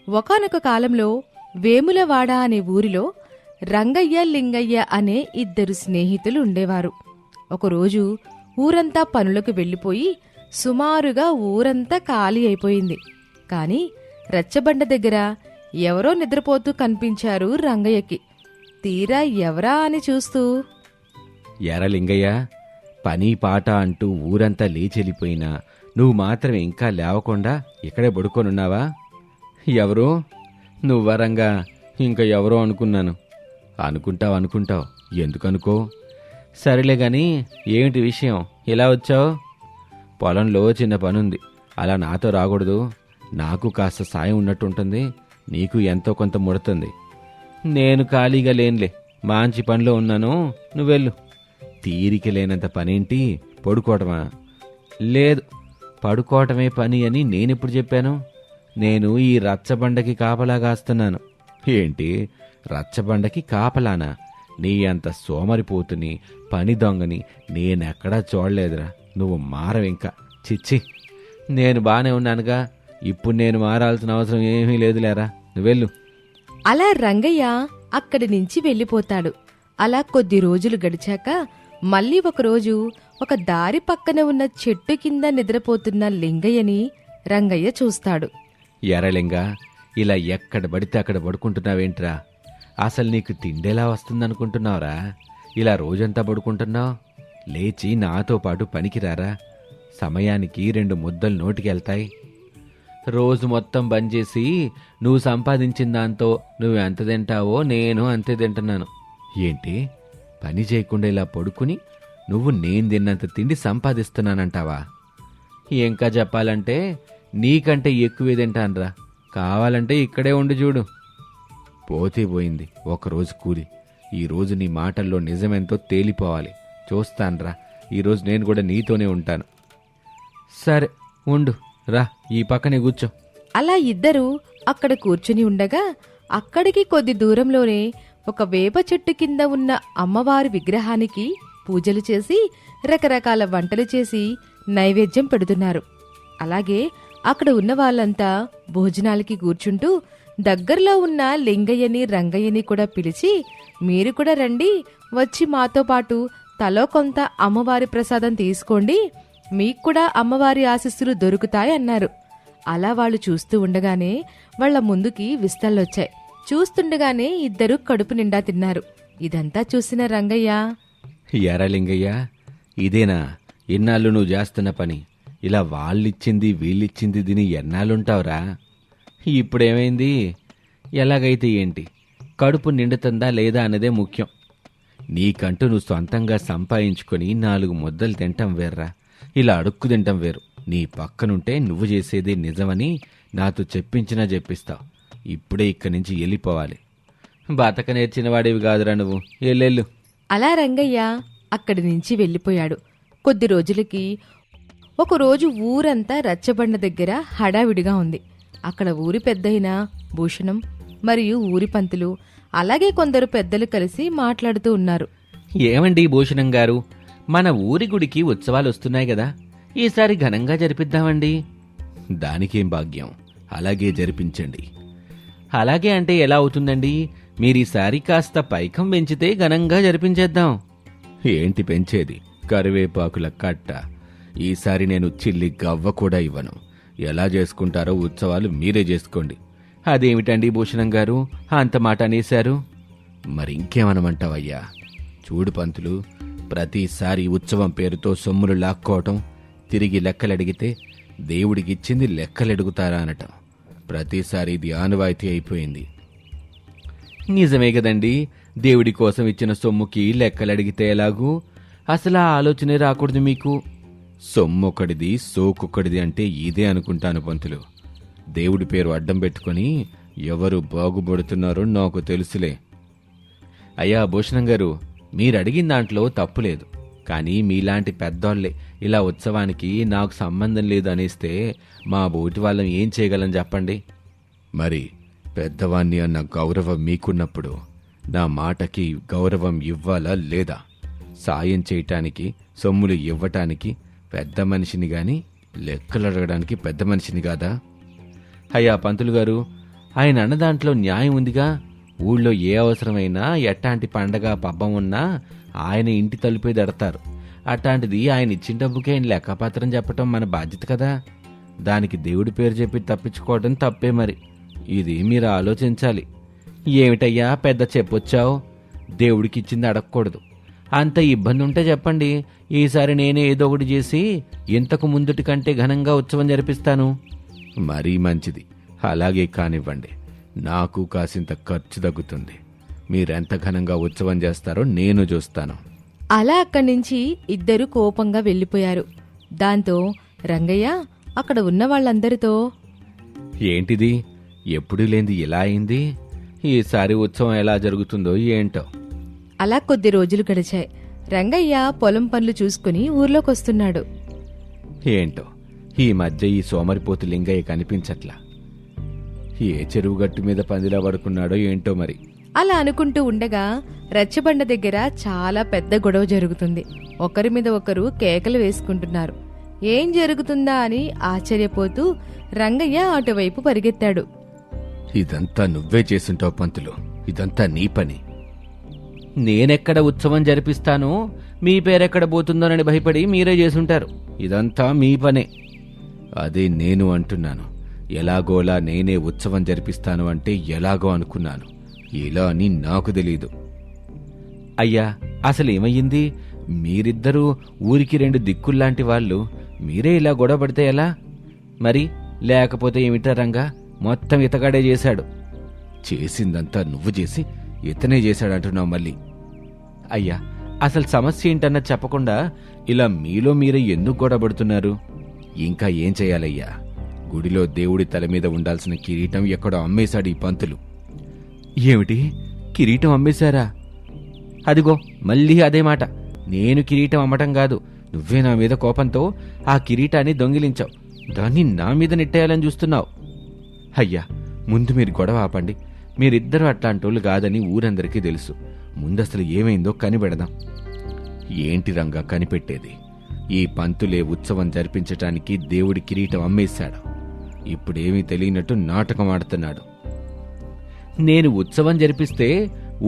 ఒకానొక కాలంలో వేములవాడ అనే ఊరిలో రంగయ్య లింగయ్య అనే ఇద్దరు స్నేహితులు ఉండేవారు. ఒకరోజు ఊరంతా పనులకు వెళ్ళిపోయి సుమారుగా ఊరంతా ఖాళీ అయిపోయింది. కాని రచ్చబండ దగ్గర ఎవరో నిద్రపోతూ కనిపించారు రంగయ్యకి. తీరా ఎవరా అని చూస్తూ, ఎరా లింగయ్య, పని పాట అంటూ ఊరంతా లేచెళ్ళిపోయినా నువ్వు మాత్రం ఇంకా లేవకుండా ఇక్కడే పడుకోనున్నావా? ఎవరు? నువ్వరంగా ఇంకా ఎవరో అనుకున్నాను. అనుకుంటావు ఎందుకనుకో. సరేలే గాని ఏమిటి విషయం, ఇలా వచ్చావు? పొలంలో చిన్న పనుంది, అలా నాతో రాకూడదు. నాకు కాస్త సాయం ఉన్నట్టుంటుంది, నీకు ఎంతో కొంత ముడుతుంది. నేను ఖాళీగా లేనులే, మంచి పనిలో ఉన్నాను, నువ్వెళ్ళు. తీరిక లేనంత పనేంటి, పడుకోవటమా? లేదు, పడుకోవటమే పని అని నేనెప్పుడు చెప్పాను? నేను ఈ రచ్చబండకి కాపలా కాస్తున్నాను. ఏంటి, రచ్చబండకి కాపలానా? నీ అంత సోమరిపోతుని, పని దొంగని నేనెక్కడా చూడలేదురా. నువ్వు మారవింకా. చిచ్చి, నేను బానే ఉన్నానుగా, ఇప్పుడు నేను మారాల్సిన అవసరం ఏమీ లేదులేరా, నువ్వెళ్ళు. అలా రంగయ్య అక్కడి నుంచి వెళ్ళిపోతాడు. అలా కొద్ది రోజులు గడిచాక మళ్ళీ ఒకరోజు ఒక దారి పక్కన ఉన్న చెట్టు కింద నిద్రపోతున్న లింగయ్యని రంగయ్య చూస్తాడు. ఎర్రలింగా, ఇలా ఎక్కడ పడితే అక్కడ పడుకుంటున్నావేంట్రా? అసలు నీకు తిండేలా వస్తుందనుకుంటున్నావురా? ఇలా రోజంతా పడుకుంటున్నావు. లేచి నాతో పాటు పనికిరారా? సమయానికి 2 ముద్దలు నోటికెళ్తాయి. రోజు మొత్తం బంద్ చేసి నువ్వు సంపాదించిన దాంతో నువ్వు ఎంత తింటావో నేను అంతే తింటున్నాను. ఏంటి, పని చేయకుండా ఇలా పడుకుని నువ్వు నేను తిన్నంత తిండి సంపాదిస్తున్నానంటావా? ఇంకా చెప్పాలంటే నీకంటే ఎక్కువే తింటానురా. కావాలంటే ఇక్కడే ఉండి చూడు. పోతే పోయింది ఒకరోజు కూలి. ఈరోజు నీ మాటల్లో నిజమెంతో తేలిపోవాలి. చూస్తాన్రా, ఈరోజు నేను కూడా నీతోనే ఉంటాను. సరే ఉండు, రా ఈ పక్కనే కూర్చో. అలా ఇద్దరూ అక్కడ కూర్చుని ఉండగా అక్కడికి కొద్ది దూరంలోనే ఒక వేప చెట్టు కింద ఉన్న అమ్మవారి విగ్రహానికి పూజలు చేసి రకరకాల వంటలు చేసి నైవేద్యం పెడుతున్నారు. అలాగే అక్కడ ఉన్న వాళ్ళంతా భోజనాలకి కూర్చుంటూ దగ్గరలో ఉన్న లింగయ్యని రంగయ్యని కూడా పిలిచి, మీరు కూడా రండి, వచ్చి మాతో పాటు తలో కొంత అమ్మవారి ప్రసాదం తీసుకోండి, మీకు కూడా అమ్మవారి ఆశీస్సులు దొరుకుతాయి అన్నారు. అలా వాళ్ళు చూస్తూ ఉండగానే వాళ్ల ముందుకి విస్తళ్ళొచ్చాయి. చూస్తుండగానే ఇద్దరూ కడుపు నిండా తిన్నారు. ఇదంతా చూసిన రంగయ్య, ఎరా లింగయ్య, ఇదేనా ఎన్నాళ్ళు నువ్వు చేస్తున్న పని? ఇలా వాళ్ళిచ్చింది వీళ్ళిచ్చింది దీని ఎన్నాళ్ళుంటావురా? ఇప్పుడేమైంది? ఎలాగైతే ఏంటి, కడుపు నిండుతుందా లేదా అన్నదే ముఖ్యం. నీకంటూ నువ్వు సొంతంగా సంపాదించుకొని 4 ముద్దలు తింటాం వేర్రా, ఇలా అడుక్కు తింటాం వేరు. నీ పక్కనుంటే నువ్వు చేసేదే నిజమని నాతో చెప్పించినా చెప్పిస్తావు. ఇప్పుడే ఇక్కడి నుంచి వెళ్ళిపోవాలి. బతక నేర్చిన వాడివి కాదురా నువ్వు, ఎల్లెళ్ళు. అలా రంగయ్య అక్కడి నుంచి వెళ్ళిపోయాడు. కొద్ది రోజులకి ఒకరోజు ఊరంతా రచ్చబండ దగ్గర హడావిడిగా ఉంది. అక్కడ ఊరి పెద్దయిన భూషణం మరియు ఊరి పంతులు అలాగే కొందరు పెద్దలు కలిసి మాట్లాడుతూ ఉన్నారు. ఏమండి భూషణం గారు, మన ఊరి గుడికి ఉత్సవాలు వస్తున్నాయి కదా, ఈసారి ఘనంగా జరిపిద్దామండి. దానికేం భాగ్యం, అలాగే జరిపించండి. అలాగే అంటే ఎలా అవుతుందండి? మీరీసారి కాస్త పైకం పెంచితే ఘనంగా జరిపించేద్దాం. ఏంటి పెంచేది? కరివేపాకుల కట్ట. ఈసారి నేను చిల్లి గవ్వ కూడా ఇవ్వను. ఎలా చేసుకుంటారో ఉత్సవాలు మీరే చేసుకోండి. అదేమిటండి భూషణం గారు అంత మాట అనేశారు? మరింకేమనమంటావయ్యా? చూడు పంతులు, ప్రతిసారి ఉత్సవం పేరుతో సొమ్ములు లాక్కోవటం, తిరిగి లెక్కలడిగితే దేవుడికిచ్చింది లెక్కలడుగుతారా అనటం, ప్రతిసారి ఇది ఆనవాయితీ అయిపోయింది. నిజమే కదండి, దేవుడి కోసం ఇచ్చిన సొమ్ముకి లెక్కలడిగితే ఎలాగూ? అసలు ఆ ఆలోచనే రాకూడదు మీకు. సొమ్మొకడిది సోకొకడిది అంటే ఇదే అనుకుంటాను పంతులు. దేవుడి పేరు అడ్డం పెట్టుకుని ఎవరు బాగుపడుతున్నారో నాకు తెలుసులే. అయ్యా భూషణం గారు, మీరడిగిన దాంట్లో తప్పులేదు. కానీ మీలాంటి పెద్దోళ్లే ఇలా ఉత్సవానికి నాకు సంబంధం లేదు అనేస్తే మా బోటి వాళ్ళం ఏం చేయగలం చెప్పండి? మరి పెద్దవాణ్ణి అన్న గౌరవం మీకున్నప్పుడు నా మాటకి గౌరవం ఇవ్వాలా లేదా? సాయం చేయటానికి, సొమ్ములు ఇవ్వటానికి పెద్ద మనిషిని గాని, లెక్కలు అడగడానికి పెద్ద మనిషిని కాదా? అయ్యా పంతులు గారు, ఆయన అన్న దాంట్లో న్యాయం ఉందిగా. ఊళ్ళో ఏ అవసరమైనా ఎట్టాంటి పండగ పబ్బం ఉన్నా ఆయన ఇంటి తలుపే దడతారు. అట్లాంటిది ఆయన ఇచ్చిన డబ్బుకి ఆయన లెక్కపత్రం చెప్పటం మన బాధ్యత కదా. దానికి దేవుడి పేరు చెప్పి తప్పించుకోవడం తప్పే. మరి ఇది మీరు ఆలోచించాలి. ఏమిటయ్యా పెద్ద చెప్పొచ్చావు? దేవుడికి ఇచ్చింది అడగకూడదు. అంత ఇబ్బంది ఉంటే చెప్పండి, ఈసారి నేనే ఏదో ఒకటి చేసి ఇంతకు ముందుటి కంటే ఘనంగా ఉత్సవం జరిపిస్తాను. మరీ మంచిది, అలాగే కానివ్వండి. నాకు కాసింత ఖర్చు తగ్గుతుంది. మీరెంత ఘనంగా ఉత్సవం చేస్తారో నేను చూస్తాను. అలా అక్కడి నుంచి ఇద్దరు కోపంగా వెళ్ళిపోయారు. దాంతో రంగయ్య అక్కడ ఉన్న వాళ్ళందరితో, ఏంటిది ఎప్పుడూ లేంది ఇలా అయింది? ఈసారి ఉత్సవం ఎలా జరుగుతుందో ఏంటో. అలా కొద్ది రోజులు గడిచాయి. రంగయ్య పొలం పనులు చూసుకుని ఊర్లోకొస్తున్నాడు. ఏంటో ఈ మధ్య ఈ సోమరిపోతు లింగయ్య కనిపించట్లా. ఏ చెరువు గట్టు మీద పందిలా పడుకున్నాడో ఏంటో మరి. అలా అనుకుంటూ ఉండగా రచ్చబండ దగ్గర చాలా పెద్ద గొడవ జరుగుతుంది. ఒకరి మీద ఒకరు కేకలు వేసుకుంటున్నారు. ఏం జరుగుతుందా అని ఆశ్చర్యపోతూ రంగయ్య అటువైపు పరిగెత్తాడు. ఇదంతా నువ్వే చేసుంటావు పంతులు, ఇదంతా నీ పని. నేనెక్కడ ఉత్సవం జరిపిస్తానో మీ పేరెక్కడ పోతుందోనని భయపడి మీరే చేసుంటారు. ఇదంతా మీ పనే. అదే నేను అంటున్నాను. ఎలాగోలా నేనే ఉత్సవం జరిపిస్తాను అంటే ఎలాగో అనుకున్నాను. ఇలా అని నాకు తెలీదు. అయ్యా అసలేమయ్యింది? మీరిద్దరూ ఊరికి 2 దిక్కుల్లాంటి వాళ్ళు. మీరే ఇలా గొడవ పడితే ఎలా? మరి లేకపోతే ఏమిటా రంగా, మొత్తం ఇతగాడే చేశాడు. చేసిందంతా నువ్వు చేసి ఇతనే చేశాడంటున్నావు మళ్ళీ. అయ్యా అసలు సమస్య ఏంటన్నా చెప్పకుండా ఇలా మీలో మీరే ఎందుకు గొడవపడుతున్నారు? ఇంకా ఏం చేయాలయ్యా? గుడిలో దేవుడి తల మీద ఉండాల్సిన కిరీటం ఎక్కడో అమ్మేశాడు ఈ పంతులు. ఏమిటి, కిరీటం అమ్మేశారా? అదిగో మళ్ళీ అదే మాట. నేను కిరీటం అమ్మటం కాదు, నువ్వే నా మీద కోపంతో ఆ కిరీటాన్ని దొంగిలించావు. దాన్ని నా మీద నెట్టేయాలని చూస్తున్నావు. అయ్యా ముందు మీరు గొడవ ఆపండి. మీరిద్దరూ అట్లాంటోళ్ళు కాదని ఊరందరికీ తెలుసు. ముందసలు ఏమైందో కనిపెడదాం. ఏంటి రంగా కనిపెట్టేది? ఈ పంతులే ఉత్సవం జరిపించటానికి దేవుడి కిరీటం అమ్మేశాడు. ఇప్పుడేమీ తెలియనట్టు నాటకం ఆడుతున్నాడు. నేను ఉత్సవం జరిపిస్తే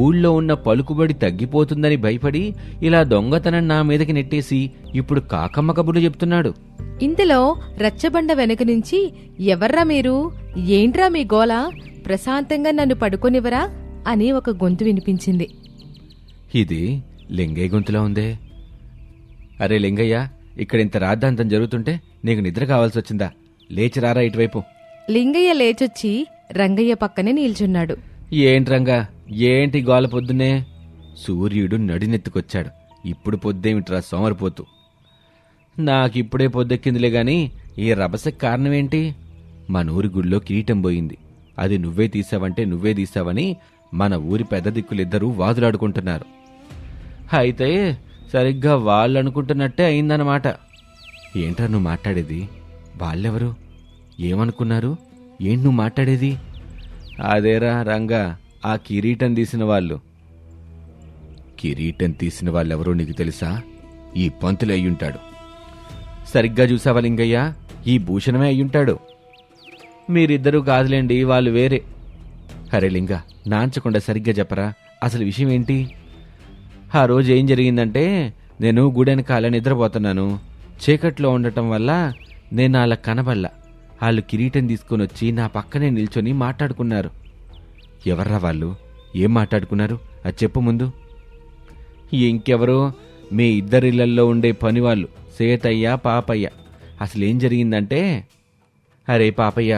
ఊళ్ళో ఉన్న పలుకుబడి తగ్గిపోతుందని భయపడి ఇలా దొంగతనం నా మీదకి నెట్టేసి ఇప్పుడు కాకమ్మ కబుర్లు చెప్తున్నాడు. ఇంతలో రచ్చబండ వెనక నుంచి, ఎవర్రా మీరు? ఏంట్రా మీ గోల? ప్రశాంతంగా నన్ను పడుకోనివరా అని ఒక గొంతు వినిపించింది. ఇది లింగయ్య గొంతులా ఉందే. అరే లింగయ్య, ఇక్కడింత రాద్ధాంతం జరుగుతుంటే నీకు నిద్ర కావాల్సి వచ్చిందా? లేచి రారా ఇటువైపు. లింగయ్య లేచొచ్చి రంగయ్య పక్కనే నిల్చున్నాడు. ఏంట్రంగా, ఏంటి గోల పొద్దునే? సూర్యుడు నడినెత్తుకొచ్చాడు. ఇప్పుడు పొద్దేమిట్రా సోమరిపోతూ? నాకిప్పుడే పొద్దెక్కిందిలే గాని ఈ రభసకి కారణమేంటి? మన ఊరి గుళ్ళో కిరీటం పోయింది. అది నువ్వే తీసావంటే నువ్వే తీసావని మన ఊరి పెద్ద దిక్కులిద్దరూ వాదులాడుకుంటున్నారు. అయితే సరిగ్గా వాళ్ళు అనుకుంటున్నట్టే అయిందన్నమాట. ఏంట్రా నువ్వు మాట్లాడేది? వాళ్ళెవరు? ఏమనుకున్నారు? ఏంటి నువ్వు మాట్లాడేది? అదేరా రంగా, ఆ కిరీటం తీసిన వాళ్ళు. కిరీటం తీసిన వాళ్ళెవరో నీకు తెలుసా? ఈ పంతులే అయ్యుంటాడు. సరిగ్గా చూసావా లింగయ్య? ఈ భూషణమే అయ్యుంటాడు. మీరిద్దరూ కాదులేండి, వాళ్ళు వేరే. అరే లింగ, నాంచకుండా సరిగ్గా చెప్పరా, అసలు విషయం ఏంటి? ఆ రోజు ఏం జరిగిందంటే, నేను గుడెనకాల నిద్రపోతున్నాను. చీకట్లో ఉండటం వల్ల నేను వాళ్ళ కనబల్లా. వాళ్ళు కిరీటం తీసుకొని వచ్చి నా పక్కనే నిల్చొని మాట్లాడుకున్నారు. ఎవర్రా వాళ్ళు? ఏం మాట్లాడుకున్నారు? అది చెప్పు ముందు. ఇంకెవరో మీ ఇద్దరిళ్లల్లో ఉండే పనివాళ్ళు, సేతయ్య పాపయ్య. అసలేం జరిగిందంటే, అరే పాపయ్య,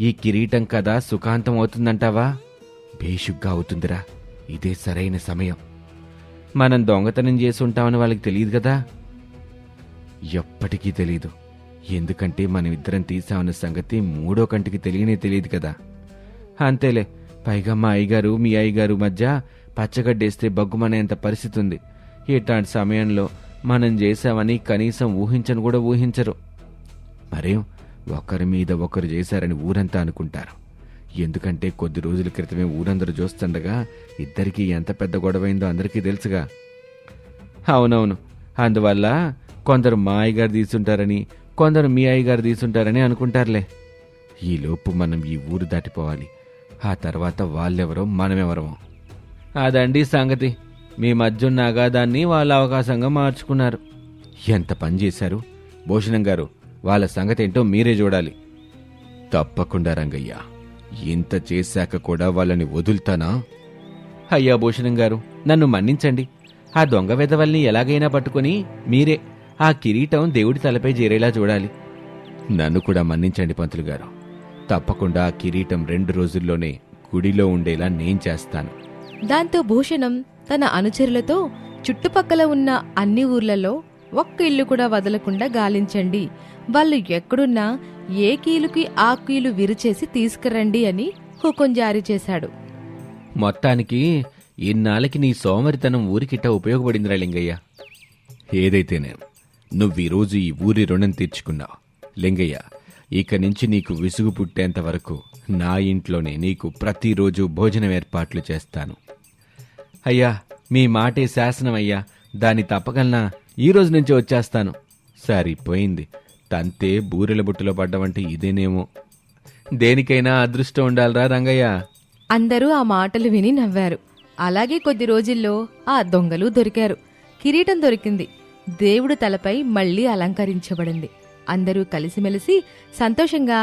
ఈ కిరీటం కదా సుఖాంతం అవుతుందంటావా? బేషుగ్గా అవుతుందిరా, ఇదే సరైన సమయం. మనం దొంగతనం చేసి ఉంటామని వాళ్ళకి తెలియదు కదా? ఎప్పటికీ తెలీదు. ఎందుకంటే మనం ఇద్దరం తీసామన్న సంగతి మూడో కంటికి తెలియదు కదా. అంతేలే, పైగా మా అయ్యగారు మీ అయ్యగారు మధ్య పచ్చగడ్డేస్తే బగ్గుమనేంత పరిస్థితి ఉంది. ఇట్లాంటి సమయంలో మనం చేశామని కనీసం ఊహించను కూడా ఊహించరు. మరేం, ఒకరి మీద ఒకరు చేశారని ఊరంతా అనుకుంటారు. ఎందుకంటే కొద్ది రోజుల క్రితమే ఊరందరూ చూస్తుండగా ఇద్దరికీ ఎంత పెద్ద గొడవైందో అందరికీ తెలుసుగా. అవునవును, అందువల్ల కొందరు మా అయ్యగారు తీసుంటారని, కొందరు మీ అయ్యగారు తీసుంటారని అనుకుంటారులే. ఈలోపు మనం ఈ ఊరు దాటిపోవాలి. ఆ తర్వాత వాళ్ళెవరో మనమెవరమో. అదండి సంగతి. మీ మధ్య ఉన్న అగాధాన్ని వాళ్ళ అవకాశంగా మార్చుకున్నారు. ఎంత పని చేశారు భూషణం గారు. వాళ్ళ సంగతి ఏంటో మీరే చూడాలి. తప్పకుండా రంగయ్య. ఇంత చేశాక కూడా వాళ్ళని వదులుతానా? అయ్యా భూషణం గారు, నన్ను మన్నించండి. ఆ దొంగ వెధవల్ని ఎలాగైనా పట్టుకుని మీరే ఆ కిరీటం దేవుడి తలపై చేరేలా చూడాలి. నన్ను కూడా మన్నించండి పంతులు గారు. తప్పకుండా ఆ కిరీటం 2 రోజుల్లోనే గుడిలో ఉండేలా నేను చేస్తాను. దాంతో భూషణం తన అనుచరులతో చుట్టుపక్కల ఉన్న అన్ని ఊర్లలో ఒక్క ఇల్లు కూడా వదలకుండా గాలించండి, వాళ్ళు ఎక్కడున్నా ఏ కీలుకి ఆ కీలు విరిచేసి తీసుకురండి అని హుకుం జారీ చేశాడు. మొత్తానికి ఇన్నాళ్ళకి నీ సోమరితనం ఊరికిట్ట ఉపయోగపడిందిరా లింగయ్య. ఏదైతేనే నువ్వీరోజు ఈ ఊరి రుణం తీర్చుకున్నావు లింగయ్య. ఇక నుంచి నీకు విసుగు పుట్టేంత వరకు నా ఇంట్లోనే నీకు ప్రతిరోజు భోజనం ఏర్పాట్లు చేస్తాను. అయ్యా, మీ మాటే శాసనమయ్యా. దాన్ని తప్పగలనా? ఈ రోజు నుంచి వచ్చేస్తాను. సరిపోయింది. తంతే బూరెల బుట్టలో పడ్డవంటే ఇదేనేమో. దేనికైనా అదృష్టం ఉండాలిరా రంగయ్య. అందరూ ఆ మాటలు విని నవ్వారు. అలాగే కొద్ది రోజుల్లో ఆ దొంగలు దొరికారు. కిరీటం దొరికింది. దేవుడు తలపై మళ్లీ అలంకరించబడింది. అందరూ కలిసిమెలిసి సంతోషంగా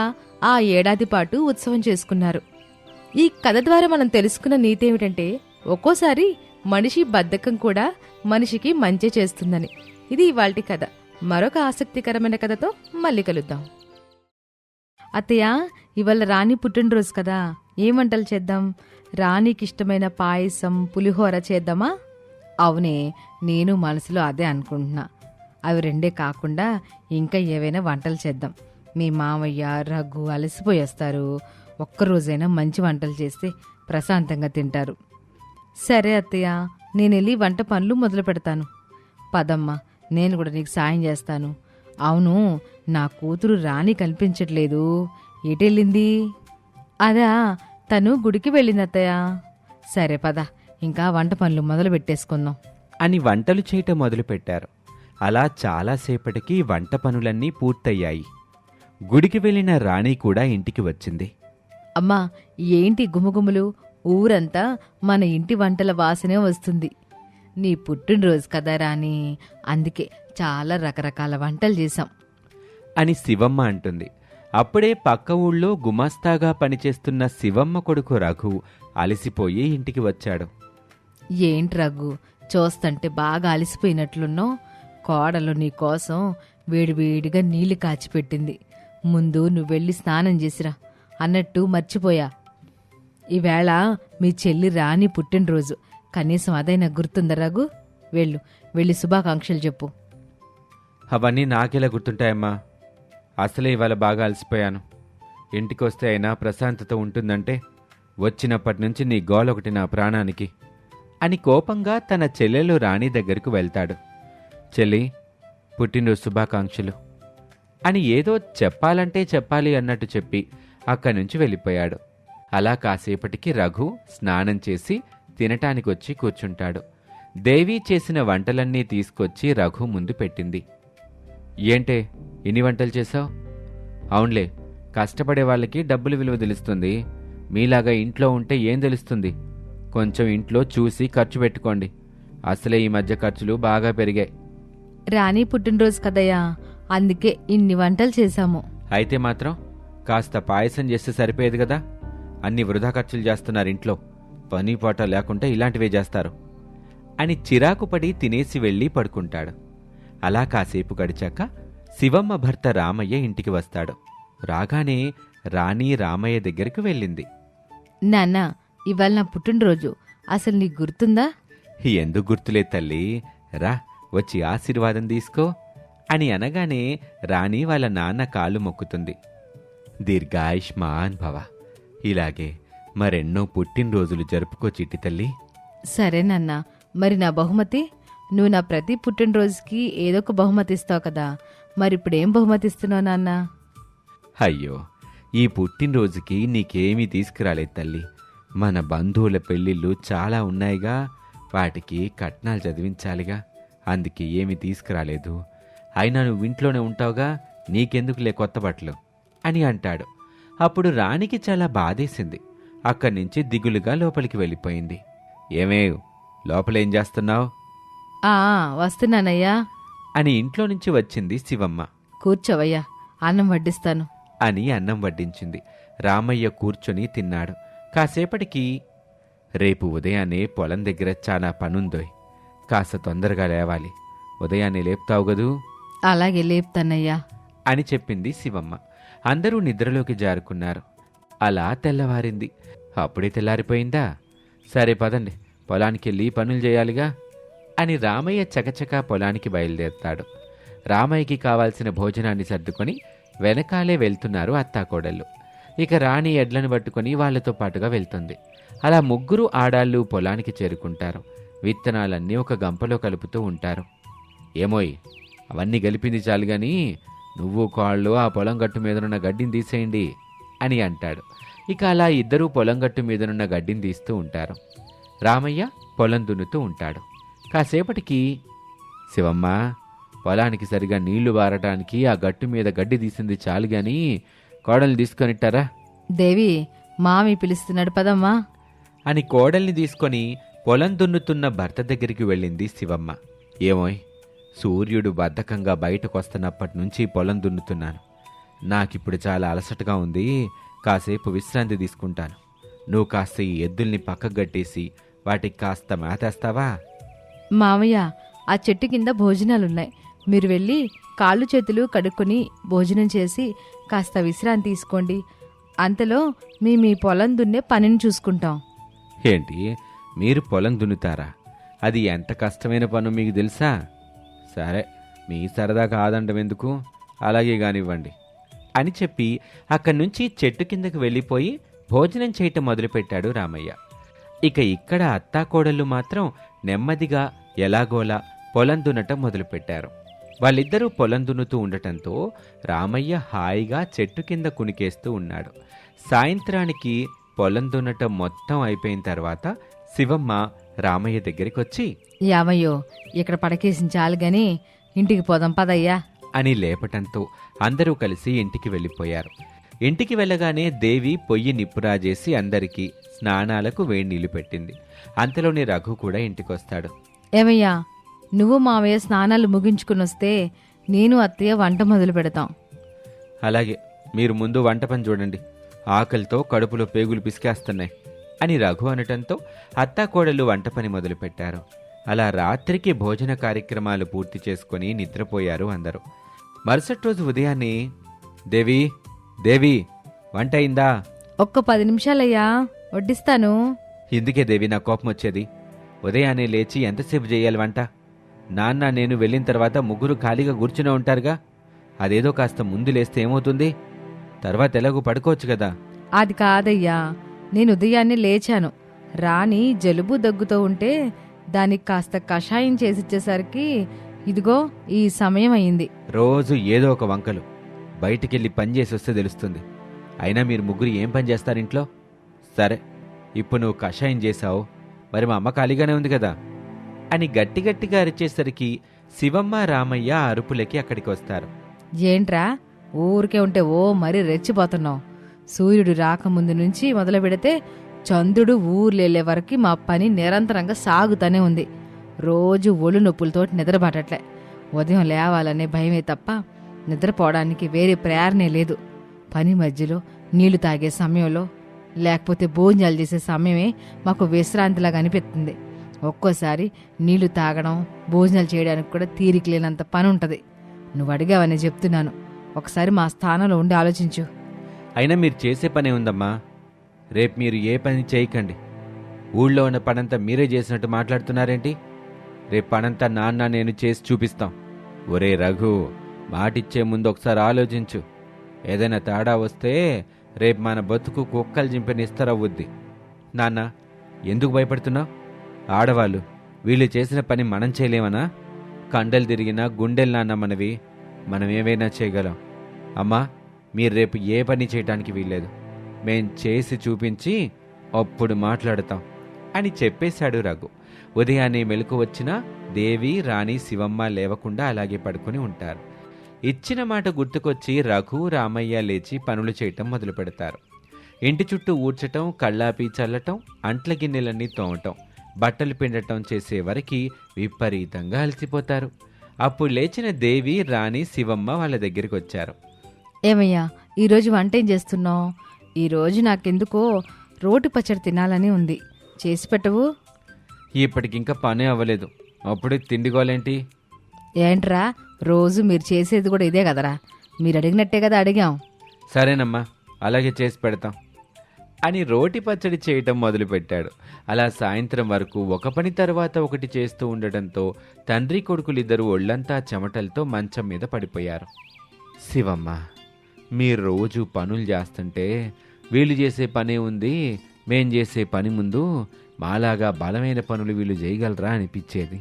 ఆ ఏడాది పాటు ఉత్సవం చేసుకున్నారు. ఈ కథ ద్వారా మనం తెలుసుకున్న నీతేమిటంటే, ఒక్కోసారి మనిషి బద్ధకం కూడా మనిషికి మంచి చేస్తుందని. ఇది ఇవాల్టి కథ. మరొక ఆసక్తికరమైన కథతో మళ్ళీ కలుద్దాం. అత్తయ్య, ఇవాళ రాణి పుట్టినరోజు కదా, ఏం వంటలు చేద్దాం? రాణికి ఇష్టమైన పాయసం, పులిహోర చేద్దామా? అవునే, నేను మనసులో అదే అనుకుంటున్నా. అవి 2 కాకుండా ఇంకా ఏవైనా వంటలు చేద్దాం. మీ మామయ్య, రఘు అలసిపోయేస్తారు. ఒక్కరోజైనా మంచి వంటలు చేస్తే ప్రశాంతంగా తింటారు. సరే అత్తయ్య, నేనెళ్ళి వంట పనులు మొదలు పెడతాను. పదమ్మా, నేను కూడా నీకు సాయం చేస్తాను. అవును, నా కూతురు రాణి కనిపించట్లేదు. ఎటెళ్ళింది? అదా, తను గుడికి వెళ్ళింది అత్తయ్య. సరే పద, ఇంకా వంట పనులు మొదలు పెట్టేసుకుందాం అని వంటలు చేయటం మొదలుపెట్టారు. అలా చాలాసేపటికి వంట పనులన్నీ పూర్తయ్యాయి. గుడికి వెళ్ళిన రాణి కూడా ఇంటికి వచ్చింది. అమ్మా, ఏంటి గుమగుములు? ఊరంతా మన ఇంటి వంటల వాసనే వస్తుంది. నీ పుట్టినరోజు కదా రాణి, అందుకే చాలా రకరకాల వంటలు చేశాం అని శివమ్మ అంటుంది. అప్పుడే పక్క ఊళ్ళో గుమాస్తాగా పనిచేస్తున్న శివమ్మ కొడుకు రఘు అలసిపోయి ఇంటికి వచ్చాడు. ఏంటి రఘు, చూస్తంటే బాగా అలసిపోయినట్లున్నావు. కోడలు నీకోసం వేడివేడిగా నీళ్లు కాచిపెట్టింది. ముందు నువ్వెళ్ళి స్నానం చేసిరా. అన్నట్టు మర్చిపోయా, ఈవేళ మీ చెల్లి రాణి పుట్టినరోజు. కనీసం అదైనా గుర్తుందా రఘు? వెళ్ళి శుభాకాంక్షలు చెప్పు. అవన్నీ నాకెలా గుర్తుంటాయమ్మా? అసలే ఇవాళ బాగా అలసిపోయాను. ఇంటికొస్తే అయినా ప్రశాంతత ఉంటుందంటే వచ్చినప్పటి నుంచి నీ గోలొకటి నా ప్రాణానికి అని కోపంగా తన చెల్లెలు రాణి దగ్గరకు వెళ్తాడు. చెల్లి, పుట్టినరోజు శుభాకాంక్షలు అని ఏదో చెప్పాలంటే చెప్పాలి అన్నట్టు చెప్పి అక్కడి నుంచి వెళ్ళిపోయాడు. అలా కాసేపటికి రఘు స్నానం చేసి తినటానికొచ్చి కూర్చుంటాడు. దేవి చేసిన వంటలన్నీ తీసుకొచ్చి రఘు ముందు పెట్టింది. ఏంటే ఇన్ని వంటలు చేశావు? అవునులే, కష్టపడే వాళ్ళకి డబ్బులు విలువ తెలుస్తుంది. మీలాగా ఇంట్లో ఉంటే ఏం తెలుస్తుంది? కొంచెం ఇంట్లో చూసి ఖర్చు పెట్టుకోండి. అసలే ఈ మధ్య ఖర్చులు బాగా పెరిగాయి. రాణి పుట్టినరోజు కదయ్యా, అందుకే ఇన్ని వంటలు చేశాము. అయితే మాత్రం కాస్త పాయసం చేస్తే సరిపోయేది కదా. అన్ని వృధా ఖర్చులు చేస్తున్నారు ఇంట్లో. పని పాట లేకుండా ఇలాంటివే చేస్తారు అని చిరాకుపడి తినేసి వెళ్ళి పడుకుంటాడు. అలా కాసేపు గడిచాక శివమ్మ భర్త రామయ్య ఇంటికి వస్తాడు. రాగానే రాణి రామయ్య దగ్గరికి వెళ్ళింది. నాన్న, ఇవాళ నా పుట్టినరోజు, అసలు నీకు గుర్తుందా? ఎందుకు గుర్తులే తల్లి, రా వచ్చి ఆశీర్వాదం తీసుకో అని అనగానే రాణి వాళ్ళ నాన్న కాళ్ళు మొక్కుతుంది. దీర్ఘాయుష్మాన్ భవ, ఇలాగే మరెన్నో పుట్టినరోజులు జరుపుకో చిట్టి తల్లి. సరే నాన్న, మరి నా బహుమతి? నువ్వు నా ప్రతి పుట్టినరోజుకి ఏదో ఒక బహుమతి ఇస్తావు కదా, మరిప్పుడేం బహుమతి ఇస్తున్నావు నాన్న? అయ్యో, ఈ పుట్టినరోజుకి నీకేమీ తీసుకురాలేదు తల్లి. మన బంధువుల పెళ్ళిళ్ళు చాలా ఉన్నాయిగా, వాటికి కట్నాలు చదివించాలిగా, అందుకే ఏమీ తీసుకురాలేదు. అయినా నువ్వు ఇంట్లోనే ఉంటావుగా, నీకెందుకులే కొత్త బట్టలు అని అంటాడు. అప్పుడు రాణికి చాలా బాధేసింది. అక్కడి నుంచి దిగులుగా లోపలికి వెళ్ళిపోయింది. ఏమే, లోపలేం చేస్తున్నావు ఆ వస్తున్నానయ్యా. అని ఇంట్లో నుంచి వచ్చింది శివమ్మ. కూర్చోవయ్యా, అన్నం వడ్డిస్తాను. అని అన్నం వడ్డించింది. రామయ్య కూర్చొని తిన్నాడు. కాసేపటికి, రేపు ఉదయాన్నే పొలం దగ్గర చాలా పనుందోయ్, కాస్త తొందరగా లేవాలి. ఉదయాన్నే లేపుతావు గదూ అలాగే లేపుతానయ్యా అని చెప్పింది శివమ్మ. అందరూ నిద్రలోకి జారుకున్నారు. అలా తెల్లవారింది. అప్పుడే తెల్లారిపోయిందా? సరే పదండి, పొలానికెళ్ళి పనులు చేయాలిగా అని రామయ్య చకచకా పొలానికి బయలుదేరుతాడు. రామయ్యకి కావాల్సిన భోజనాన్ని సర్దుకొని వెనకాలే వెళ్తున్నారు అత్తాకోడళ్ళు. ఇక రాణి ఎడ్లను పట్టుకొని వాళ్లతో పాటుగా వెళ్తుంది. అలా ముగ్గురు ఆడాళ్ళు పొలానికి చేరుకుంటారు. విత్తనాలన్నీ ఒక గంపలో కలుపుతూ ఉంటారు. ఏమోయ్, అవన్నీ గలిపింది చాలు గాని నువ్వు కాళ్ళు ఆ పొలం గట్టు మీదనున్న గడ్డిని తీసేయండి అని అంటాడు. ఇక అలా ఇద్దరూ పొలం గట్టు మీదనున్న గడ్డిని తీస్తూ ఉంటారు. రామయ్య పొలం దున్నుతూ ఉంటాడు. కాసేపటికి, శివమ్మ, పొలానికి సరిగా నీళ్లు బారటానికి ఆ గట్టు మీద గడ్డి తీసింది చాలు గాని కోడల్ని తీసుకొనిట్టారా? దేవి, మామి పిలుస్తున్నాడు, పదమ్మా అని కోడల్ని తీసుకొని పొలం దున్నుతున్న భర్త దగ్గరికి వెళ్ళింది శివమ్మ. ఏమోయ్, సూర్యుడు బద్ధకంగా బయటకొస్తున్నప్పటి నుంచి పొలం దున్నుతున్నాను. నాకిప్పుడు చాలా అలసటగా ఉంది. కాసేపు విశ్రాంతి తీసుకుంటాను. నువ్వు కాస్త ఈ ఎద్దుల్ని పక్కకు గట్టేసి వాటికి కాస్త మేతేస్తావా? మామయ్య, ఆ చెట్టు కింద భోజనాలున్నాయి. మీరు వెళ్ళి కాళ్ళు చేతులు కడుక్కొని భోజనం చేసి కాస్త విశ్రాంతి తీసుకోండి. అంతలో మీ పొలం దున్నే పనిని చూసుకుంటాం. ఏంటి, మీరు పొలం దున్నుతారా? అది ఎంత కష్టమైన పను మీకు తెలుసా? సరే, మీ సరదా కాదండం ఎందుకు, అలాగే కానివ్వండి అని చెప్పి అక్కడి నుంచి చెట్టు కిందకు వెళ్ళిపోయి భోజనం చేయటం మొదలుపెట్టాడు రామయ్య. ఇక ఇక్కడ అత్తాకోడళ్ళు మాత్రం నెమ్మదిగా ఎలాగోలా పొలం దున్నటం మొదలుపెట్టారు. వాళ్ళిద్దరూ పొలం దున్నుతూ ఉండటంతో రామయ్య హాయిగా చెట్టు కింద కునికేస్తూ ఉన్నాడు. సాయంత్రానికి పొలం దున్నటం మొత్తం అయిపోయిన తర్వాత శివమ్మ రామయ్య దగ్గరికొచ్చి, యామయ్యో, ఇక్కడ పడకేసిన చాలు గాని ఇంటికి పోదాం పదయ్యా అని లేపటంతో అందరూ కలిసి ఇంటికి వెళ్ళిపోయారు. ఇంటికి వెళ్ళగానే దేవి పొయ్యి నిప్పురాజేసి అందరికీ స్నానాలకు వేడినీళ్లు పెట్టింది. అంతలోని రఘు కూడా ఇంటికొస్తాడు. ఏమయ్యా, నువ్వు మావయ్య స్నానాలు ముగించుకుని వస్తే నేను అత్తయ్య వంట మొదలు పెడతాం. అలాగే, మీరు ముందు వంట పని చూడండి, ఆకలితో కడుపులో పేగులు పిసికేస్తున్నాయి అని రఘు అనటంతో అత్తాకోడళ్ళు వంట పని మొదలుపెట్టారు. అలా రాత్రికి భోజన కార్యక్రమాలు పూర్తి చేసుకుని నిద్రపోయారు అందరూ. మరుసటి రోజు ఉదయాన్నే, దేవి దేవి, వంట అయిందా? ఒక్క 10 నిమిషాలయ్యా, వడ్డిస్తాను. ఇందుకే దేవి నా కోపం వచ్చేది. ఉదయాన్నే లేచి ఎంతసేపు చేయాలి వంట? నాన్న నేను వెళ్ళిన తర్వాత ముగ్గురు ఖాళీగా కూర్చునే ఉంటారుగా. అదేదో కాస్త ముందు లేస్తే ఏమవుతుంది? తర్వాత ఎలాగూ పడుకోవచ్చు కదా. అది కాదయ్యా, నేను ఉదయాన్నే లేచాను. రాణి జలుబు దగ్గుతూ ఉంటే దానికి కాస్త కషాయం చేసిచ్చేసరికి ఇదిగో ఈ సమయం అయింది. రోజు ఏదో ఒక వంకలు. బయటికెళ్ళి పని చేసి వస్తే తెలుస్తుంది. అయినా మీరు ముగ్గురు ఏం పని చేస్తారింట్లో? సరే, ఇప్పుడు నువ్వు కషాయం చేశావు, మరి మా అమ్మ ఖాళీగానే ఉంది కదా అని గట్టిగట్టిగా అరిచేసరికి శివమ్మ రామయ్య అరుపులకి అక్కడికి వస్తారు. ఏంట్రా ఊరికే ఉంటే మరీ రెచ్చిపోతున్నావు? సూర్యుడు రాకముందు నుంచి మొదలు పెడితే చంద్రుడు ఊర్లెళ్ళే వరకు మా పని నిరంతరంగా సాగుతూనే ఉంది. రోజు ఒళ్ళు నొప్పులతోటి నిద్రపట్టట్లే. ఉదయం లేవాలనే భయమే తప్ప నిద్రపోవడానికి వేరే ప్రేరణే లేదు. పని మధ్యలో నీళ్లు తాగే సమయంలో లేకపోతే భోజనాలు చేసే సమయమే మాకు విశ్రాంతిలాగా అనిపిస్తుంది. ఒక్కోసారి నీళ్లు తాగడం, భోజనాలు చేయడానికి కూడా తీరిక లేనంత పని ఉంటుంది. నువ్వు అడిగావని చెప్తున్నాను, ఒకసారి మా స్థానంలో ఉండి ఆలోచించు. అయినా మీరు చేసే పనే ఉందమ్మా. రేపు మీరు ఏ పని చేయకండి. ఊళ్ళో ఉన్న పనంతా మీరే చేసినట్టు మాట్లాడుతున్నారేంటి? రేపు పనంతా నాన్న నేను చేసి చూపిస్తాం. ఒరే రఘు, మాటిచ్చే ముందు ఒకసారి ఆలోచించు. ఏదైనా తేడా వస్తే రేపు మన బతుకు కుక్కలు జింపిన ఇస్తరవుద్ది. నాన్న, ఎందుకు భయపడుతున్నావు? ఆడవాళ్ళు వీళ్ళు చేసిన పని మనం చేయలేమనా? కండలు తిరిగినా గుండెలు నాన్న మనవి, మనం ఏమైనా చేయగలం. అమ్మా, మీరు రేపు ఏ పని చేయటానికి వీల్లేదు. మేం చేసి చూపించి అప్పుడు మాట్లాడతాం అని చెప్పేశాడు రఘు. ఉదయాన్నే మెలకు వచ్చినా దేవి, రాణి, శివమ్మ లేవకుండా అలాగే పడుకుని ఉంటారు. ఇచ్చిన మాట గుర్తుకొచ్చి రఘు, రామయ్య లేచి పనులు చేయటం మొదలు పెడతారు. ఇంటి చుట్టూ ఊడ్చటం, కళ్ళాపి చల్లటం, అంట్ల గిన్నెలన్నీ తోమటం, బట్టలు పిండటం చేసే వరకు విపరీతంగా అలసిపోతారు. అప్పుడు లేచిన దేవి, రాణి, శివమ్మ వాళ్ళ దగ్గరికి వచ్చారు. ఏమయ్యా ఈరోజు వంట ఏం చేస్తున్నావు? ఈరోజు నాకెందుకో రోటి పచ్చడి తినాలని ఉంది, చేసి పెట్టవు? ఇప్పటికింకా పనే అవ్వలేదు, అప్పుడే తిండిగోలేంటి? ఏంట్రా, రోజు మీరు చేసేది కూడా ఇదే కదరా, మీరు అడిగినట్టే కదా అడిగాం. సరేనమ్మా, అలాగే చేసి పెడతాం అని రోటి పచ్చడి చేయటం మొదలుపెట్టాడు. అలా సాయంత్రం వరకు ఒక పని తర్వాత ఒకటి చేస్తూ ఉండటంతో తండ్రి కొడుకులిద్దరూ ఒళ్లంతా చెమటలతో మంచం మీద పడిపోయారు. శివమ్మ, మీరు రోజు పనులు చేస్తుంటే వీళ్ళు చేసే పనే ఉంది, మేం చేసే పని ముందు మాలాగా బలమైన పనులు వీళ్ళు చేయగలరా అనిపించేది.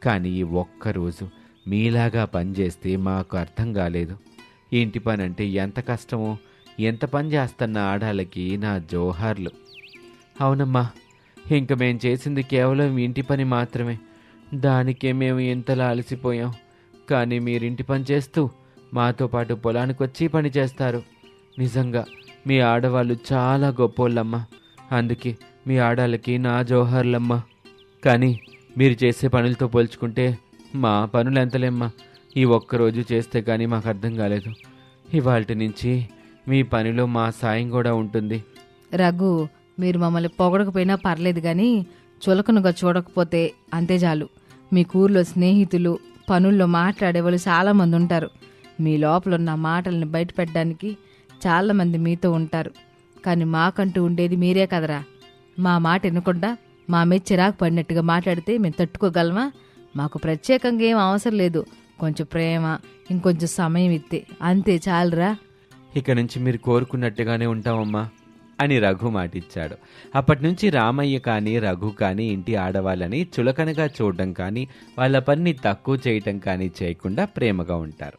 కానీ ఈ ఒక్కరోజు మీలాగా పని చేస్తే మాకు అర్థం కాలేదు. ఇంటి పని అంటే ఎంత కష్టమో, ఎంత పని చేస్తున్న ఆడాలకి నా జోహార్లు. అవునమ్మా, ఇంక మేం చేసింది కేవలం ఇంటి పని మాత్రమే, దానికే మేము ఎంతలా అలసిపోయాం. కానీ మీరింటి పని చేస్తూ మాతో పాటు పొలానికి వచ్చి పని చేస్తారు. నిజంగా మీ ఆడవాళ్ళు చాలా గొప్పోళ్ళమ్మా, అందుకే మీ ఆడాలకి నా జోహార్లమ్మా. కానీ మీరు చేసే పనులతో పోల్చుకుంటే మా పనులు ఎంతలేమ్మా. ఈ ఒక్కరోజు చేస్తే కానీ మాకు అర్థం కాలేదు. ఇవాల్టి నుంచి మీ పనిలో మా సాయం కూడా ఉంటుంది. రఘు, మీరు మమ్మల్ని పొగడకపోయినా పర్లేదు కానీ చులకనుగా చూడకపోతే అంతే చాలు. మీ ఊర్లో స్నేహితులు, పనుల్లో మాట్లాడేవాళ్ళు చాలామంది ఉంటారు. మీ లోపల ఉన్న మాటల్ని బయటపెట్టడానికి చాలామంది మీతో ఉంటారు. కానీ మాకంటూ ఉండేది మీరే కదరా. మా మాట వినకుండా మా మీద చిరాకు పడినట్టుగా మాట్లాడితే మేము తట్టుకోగలమా? మాకు ప్రత్యేకంగా ఏం అవసరం లేదు, కొంచెం ప్రేమ, ఇంకొంచెం సమయం ఇస్తే అంతే చాలురా. ఇక నుంచి మీరు కోరుకున్నట్టుగానే ఉంటామమ్మా అని రఘు మాటిచ్చాడు. అప్పటి నుంచి రామయ్య కానీ రఘు కానీ ఇంటి ఆడవాళ్ళని చులకనగా చూడడం కానీ వాళ్ళ పనిని తక్కువ చేయటం కానీ చేయకుండా ప్రేమగా ఉంటారు.